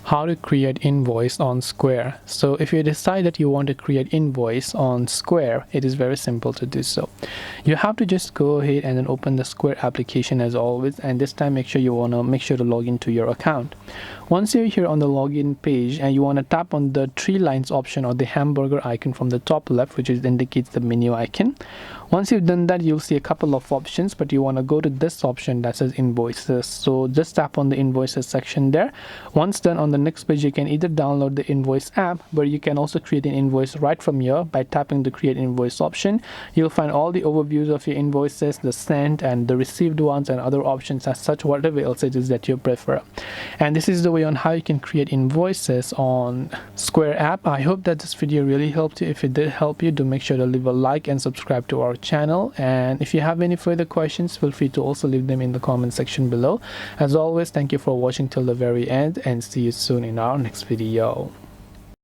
how to create invoice on Square. So if you decide that you want to create invoice on Square, it is very simple to do so. You have to just go ahead and then open the Square application as always, and this time make sure to log into your account. Once you're here on the login page and you want to tap on the three lines option or the hamburger icon from the top left, which indicates the menu icon. Once you've done that, you'll see a couple of options, but you want to go to this option that says Invoices. So just tap on the Invoices section there. Once done, on the next page you can either download the Invoice app, but you can also create an invoice right from here by tapping the Create Invoice option. You'll find all the overviews of your invoices, the sent and the received ones, and other options as such, whatever else it is that you prefer. And this is the way on how you can create invoices on Square app. I hope that this video really helped you. If it did help you, do make sure to leave a like and subscribe to our channel. And if you have any further questions, feel free to also leave them in the comment section below. As always, thank you for watching till the very end, and see you soon in our next video.